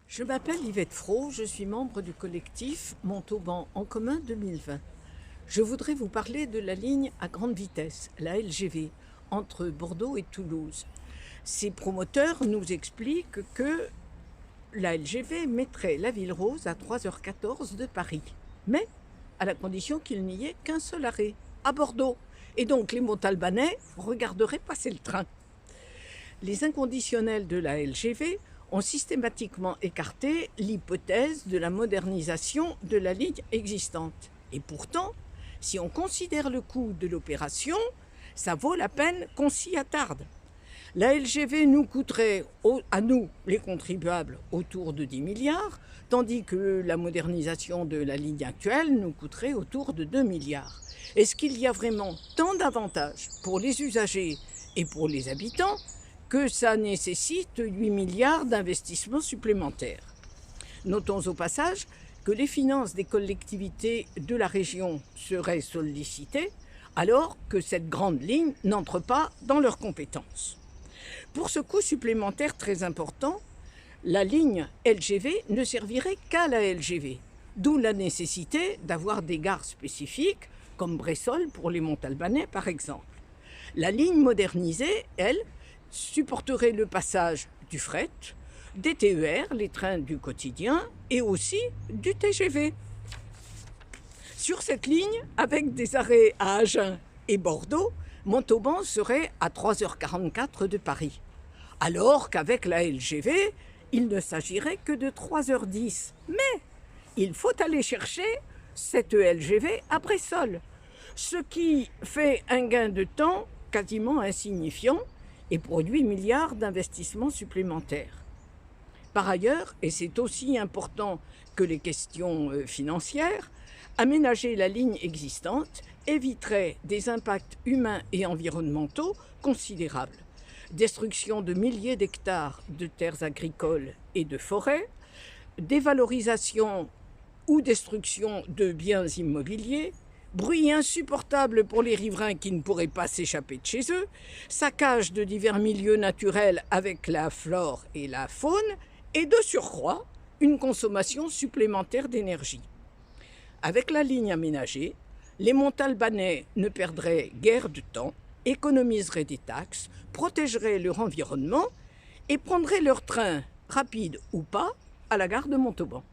Je m'appelle Yvette Frot, je suis membre du collectif Montauban en commun 2020. Je voudrais vous parler de la ligne à grande vitesse, la LGV, entre Bordeaux et Toulouse. Ses promoteurs nous expliquent que la LGV mettrait la Ville Rose à 3h14 de Paris, mais à la condition qu'il n'y ait qu'un seul arrêt, à Bordeaux. Et donc les Montalbanais regarderaient passer le train. Les inconditionnels de la LGV ont systématiquement écarté l'hypothèse de la modernisation de la ligne existante. Et pourtant, si on considère le coût de l'opération, ça vaut la peine qu'on s'y attarde. La LGV nous coûterait, à nous, les contribuables, autour de 10 milliards, tandis que la modernisation de la ligne actuelle nous coûterait autour de 2 milliards. Est-ce qu'il y a vraiment tant d'avantages pour les usagers et pour les habitants que ça nécessite 8 milliards d'investissements supplémentaires? Notons au passage que les finances des collectivités de la région seraient sollicitées alors que cette grande ligne n'entre pas dans leurs compétences. Pour ce coût supplémentaire très important, la ligne LGV ne servirait qu'à la LGV, d'où la nécessité d'avoir des gares spécifiques, comme Bressolles pour les Montalbanais par exemple. La ligne modernisée, elle, supporterait le passage du fret, des TER, les trains du quotidien, et aussi du TGV. Sur cette ligne, avec des arrêts à Agen et Bordeaux, Montauban serait à 3h44 de Paris, alors qu'avec la LGV, il ne s'agirait que de 3h10. Mais il faut aller chercher cette LGV à Bressolles, ce qui fait un gain de temps quasiment insignifiant et produit milliards d'investissements supplémentaires. Par ailleurs, et c'est aussi important que les questions financières, aménager la ligne existante éviterait des impacts humains et environnementaux considérables. Destruction de milliers d'hectares de terres agricoles et de forêts, dévalorisation ou destruction de biens immobiliers, bruit insupportable pour les riverains qui ne pourraient pas s'échapper de chez eux, saccage de divers milieux naturels avec la flore et la faune, et de surcroît, une consommation supplémentaire d'énergie. Avec la ligne aménagée, les Montalbanais ne perdraient guère de temps, économiseraient des taxes, protégeraient leur environnement et prendraient leur train, rapide ou pas, à la gare de Montauban.